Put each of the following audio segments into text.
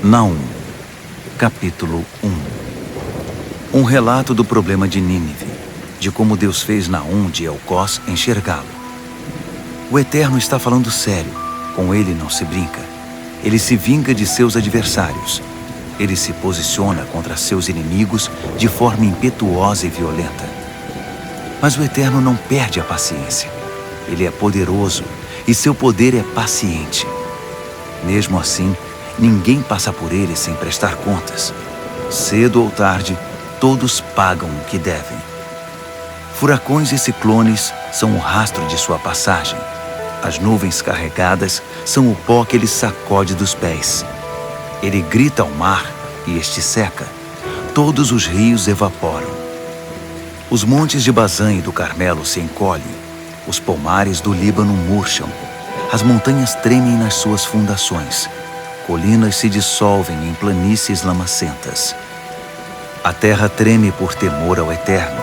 Naum, capítulo 1. Um relato do problema de Nínive, de como Deus fez Naum de Elcós enxergá-lo. O Eterno está falando sério, com ele não se brinca. Ele se vinga de seus adversários. Ele se posiciona contra seus inimigos de forma impetuosa e violenta. Mas o Eterno não perde a paciência. Ele é poderoso e seu poder é paciente. Mesmo assim, ninguém passa por ele sem prestar contas. Cedo ou tarde, todos pagam o que devem. Furacões e ciclones são o rastro de sua passagem. As nuvens carregadas são o pó que ele sacode dos pés. Ele grita ao mar e este seca. Todos os rios evaporam. Os montes de Bazã e do Carmelo se encolhem. Os pomares do Líbano murcham. As montanhas tremem nas suas fundações. Colinas se dissolvem em planícies lamacentas. A terra treme por temor ao Eterno.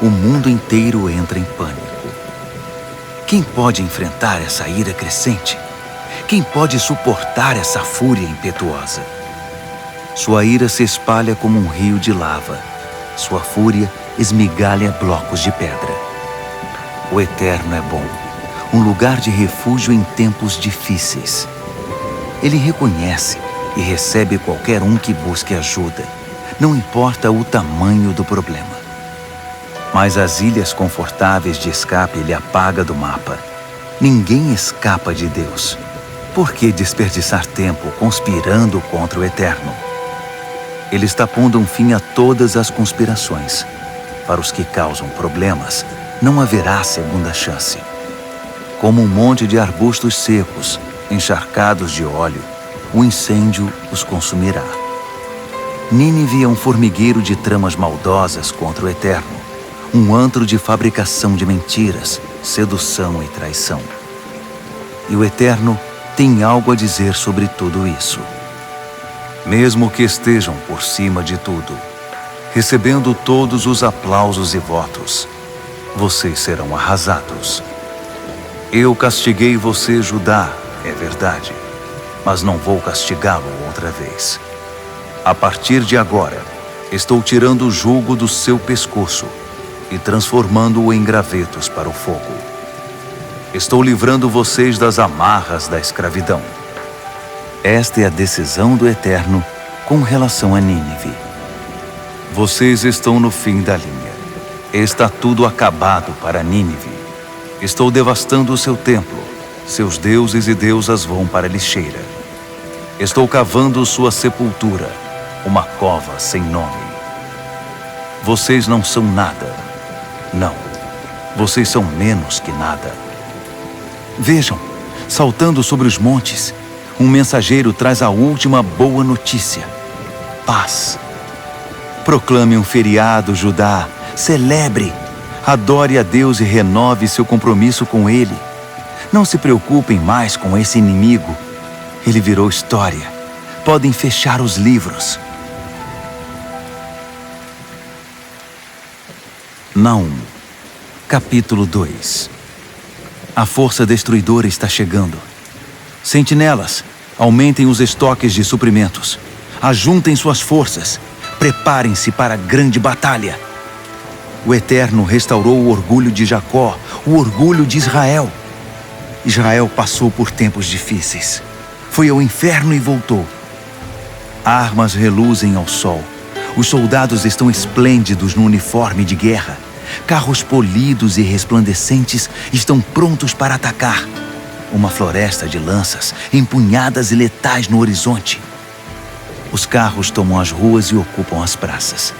O mundo inteiro entra em pânico. Quem pode enfrentar essa ira crescente? Quem pode suportar essa fúria impetuosa? Sua ira se espalha como um rio de lava. Sua fúria esmigalha blocos de pedra. O Eterno é bom, um lugar de refúgio em tempos difíceis. Ele reconhece e recebe qualquer um que busque ajuda, não importa o tamanho do problema. Mas as ilhas confortáveis de escape ele apaga do mapa. Ninguém escapa de Deus. Por que desperdiçar tempo conspirando contra o Eterno? Ele está pondo um fim a todas as conspirações. Para os que causam problemas, não haverá segunda chance. Como um monte de arbustos secos, encharcados de óleo, o incêndio os consumirá. Nínive é um formigueiro de tramas maldosas contra o Eterno, um antro de fabricação de mentiras, sedução e traição. E o Eterno tem algo a dizer sobre tudo isso. Mesmo que estejam por cima de tudo, recebendo todos os aplausos e votos, vocês serão arrasados. Eu castiguei você, Judá, é verdade, mas não vou castigá-lo outra vez. A partir de agora, estou tirando o jugo do seu pescoço e transformando-o em gravetos para o fogo. Estou livrando vocês das amarras da escravidão. Esta é a decisão do Eterno com relação a Nínive. Vocês estão no fim da linha. Está tudo acabado para Nínive. Estou devastando o seu templo. Seus deuses e deusas vão para a lixeira. Estou cavando sua sepultura, uma cova sem nome. Vocês não são nada. Não, vocês são menos que nada. Vejam, saltando sobre os montes, um mensageiro traz a última boa notícia: paz. Proclame um feriado, Judá. Celebre, adore a Deus e renove seu compromisso com Ele. Não se preocupem mais com esse inimigo. Ele virou história. Podem fechar os livros. Naum, capítulo 2. A força destruidora está chegando. Sentinelas, aumentem os estoques de suprimentos. Ajuntem suas forças. Preparem-se para a grande batalha. O Eterno restaurou o orgulho de Jacó, o orgulho de Israel. Israel passou por tempos difíceis. Foi ao inferno e voltou. Armas reluzem ao sol. Os soldados estão esplêndidos no uniforme de guerra. Carros polidos e resplandecentes estão prontos para atacar. Uma floresta de lanças, empunhadas e letais no horizonte. Os carros tomam as ruas e ocupam as praças,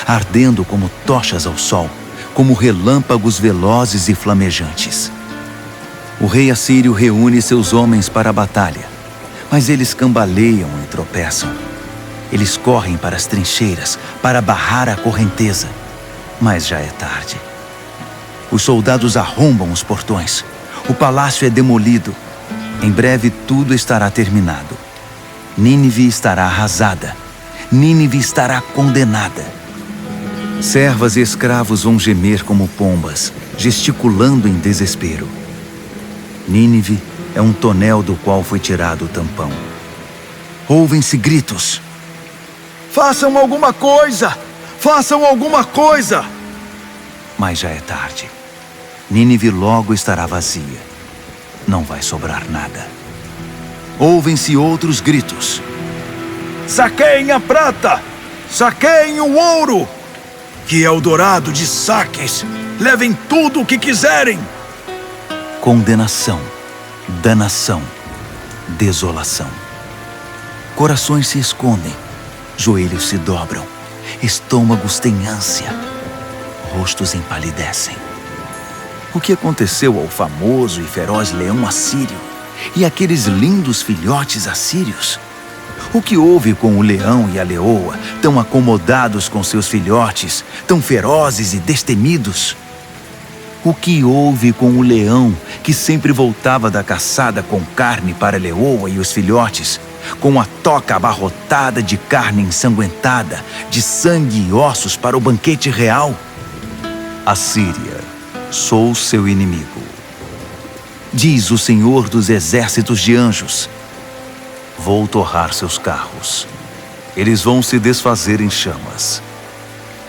ardendo como tochas ao sol, como relâmpagos velozes e flamejantes. O rei assírio reúne seus homens para a batalha, mas eles cambaleiam e tropeçam. Eles correm para as trincheiras, para barrar a correnteza, mas já é tarde. Os soldados arrombam os portões. O palácio é demolido. Em breve tudo estará terminado. Nínive estará arrasada. Nínive estará condenada. Servas e escravos vão gemer como pombas, gesticulando em desespero. Nínive é um tonel do qual foi tirado o tampão. Ouvem-se gritos. Façam alguma coisa! Façam alguma coisa! Mas já é tarde. Nínive logo estará vazia. Não vai sobrar nada. Ouvem-se outros gritos. Saqueiem a prata! Saqueiem o ouro! Que é o dourado de saques! Levem tudo o que quiserem! Condenação, danação, desolação. Corações se escondem, joelhos se dobram, estômagos têm ânsia, rostos empalidecem. O que aconteceu ao famoso e feroz leão assírio e aqueles lindos filhotes assírios? O que houve com o leão e a leoa, tão acomodados com seus filhotes, tão ferozes e destemidos? O que houve com o leão, que sempre voltava da caçada com carne para a leoa e os filhotes, com a toca abarrotada de carne ensanguentada, de sangue e ossos para o banquete real? Assíria, sou seu inimigo. Diz o Senhor dos exércitos de anjos: vou torrar seus carros. Eles vão se desfazer em chamas.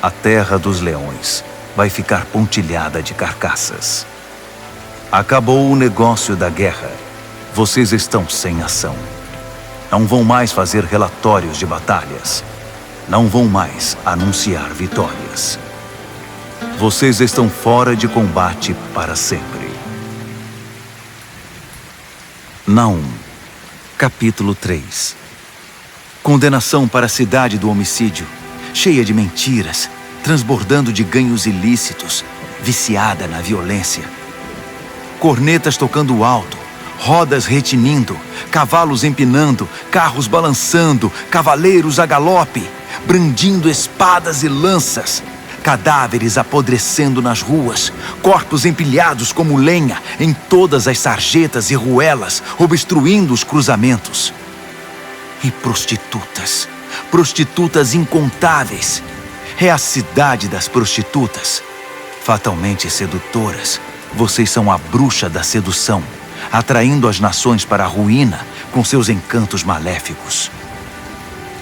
A terra dos leões vai ficar pontilhada de carcaças. Acabou o negócio da guerra. Vocês estão sem ação. Não vão mais fazer relatórios de batalhas. Não vão mais anunciar vitórias. Vocês estão fora de combate para sempre. Naum, capítulo 3. Condenação para a cidade do homicídio, cheia de mentiras, transbordando de ganhos ilícitos, viciada na violência. Cornetas tocando alto, rodas retinindo, cavalos empinando, carros balançando, cavaleiros a galope, brandindo espadas e lanças, cadáveres apodrecendo nas ruas, corpos empilhados como lenha em todas as sarjetas e ruelas, obstruindo os cruzamentos. E prostitutas, prostitutas incontáveis. É a cidade das prostitutas. Fatalmente sedutoras, vocês são a bruxa da sedução, atraindo as nações para a ruína com seus encantos maléficos.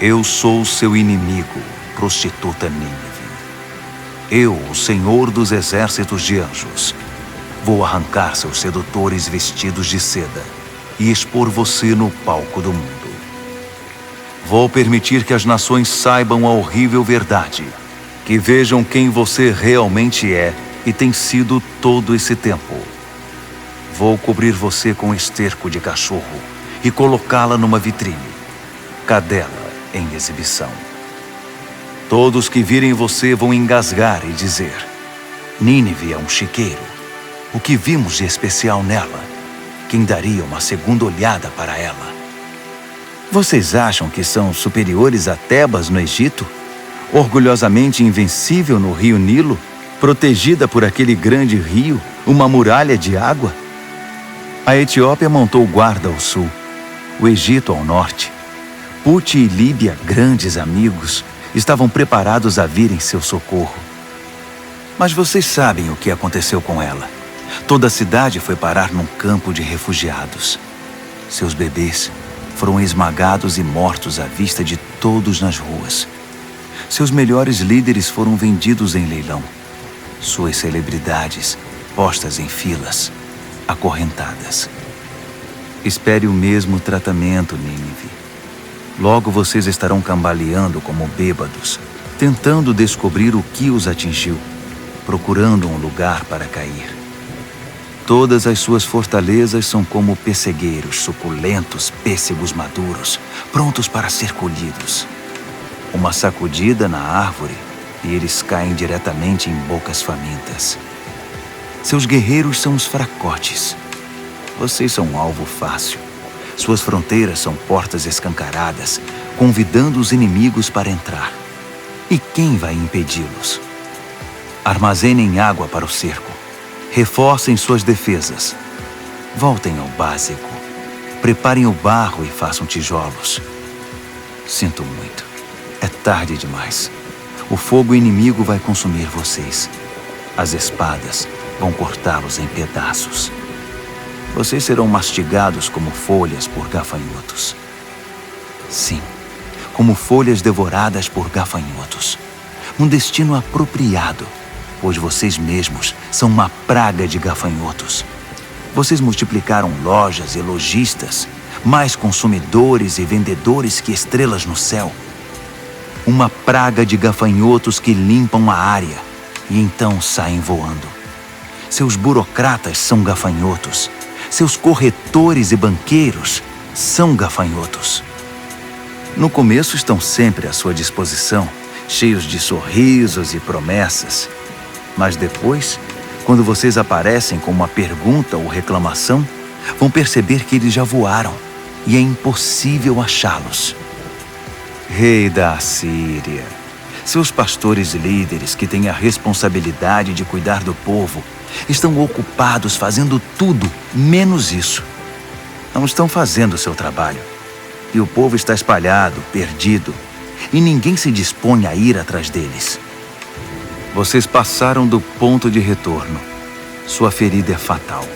Eu sou seu inimigo, prostituta Nínive. Eu, o Senhor dos exércitos de anjos, vou arrancar seus sedutores vestidos de seda e expor você no palco do mundo. Vou permitir que as nações saibam a horrível verdade, que vejam quem você realmente é e tem sido todo esse tempo. Vou cobrir você com esterco de cachorro e colocá-la numa vitrine, cadela em exibição. Todos que virem você vão engasgar e dizer: Nínive é um chiqueiro. O que vimos de especial nela? Quem daria uma segunda olhada para ela? Vocês acham que são superiores a Tebas no Egito? Orgulhosamente invencível no rio Nilo, protegida por aquele grande rio, uma muralha de água? A Etiópia montou guarda ao sul, o Egito ao norte. Puti e Líbia, grandes amigos, estavam preparados a vir em seu socorro. Mas vocês sabem o que aconteceu com ela. Toda a cidade foi parar num campo de refugiados. Seus bebês foram esmagados e mortos à vista de todos nas ruas. Seus melhores líderes foram vendidos em leilão. Suas celebridades postas em filas, acorrentadas. Espere o mesmo tratamento, Nínive. Logo vocês estarão cambaleando como bêbados, tentando descobrir o que os atingiu, procurando um lugar para cair. Todas as suas fortalezas são como pessegueiros suculentos, pêssegos maduros, prontos para ser colhidos. Uma sacudida na árvore e eles caem diretamente em bocas famintas. Seus guerreiros são os fracotes. Vocês são um alvo fácil. Suas fronteiras são portas escancaradas, convidando os inimigos para entrar. E quem vai impedi-los? Armazenem água para o cerco. Reforcem suas defesas. Voltem ao básico. Preparem o barro e façam tijolos. Sinto muito. É tarde demais. O fogo inimigo vai consumir vocês. As espadas vão cortá-los em pedaços. Vocês serão mastigados como folhas por gafanhotos. Sim, como folhas devoradas por gafanhotos. Um destino apropriado, pois vocês mesmos são uma praga de gafanhotos. Vocês multiplicaram lojas e lojistas, mais consumidores e vendedores que estrelas no céu. Uma praga de gafanhotos que limpam a área e então saem voando. Seus burocratas são gafanhotos. Seus corretores e banqueiros são gafanhotos. No começo estão sempre à sua disposição, cheios de sorrisos e promessas. Mas depois, quando vocês aparecem com uma pergunta ou reclamação, vão perceber que eles já voaram e é impossível achá-los. Rei da Assíria, seus pastores líderes que têm a responsabilidade de cuidar do povo estão ocupados fazendo tudo menos isso. Não estão fazendo o seu trabalho. E o povo está espalhado, perdido, e ninguém se dispõe a ir atrás deles. Vocês passaram do ponto de retorno. Sua ferida é fatal.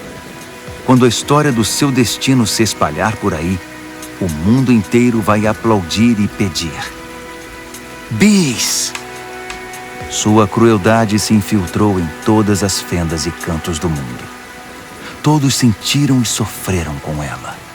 Quando a história do seu destino se espalhar por aí, o mundo inteiro vai aplaudir e pedir: bis! Sua crueldade se infiltrou em todas as fendas e cantos do mundo. Todos sentiram e sofreram com ela.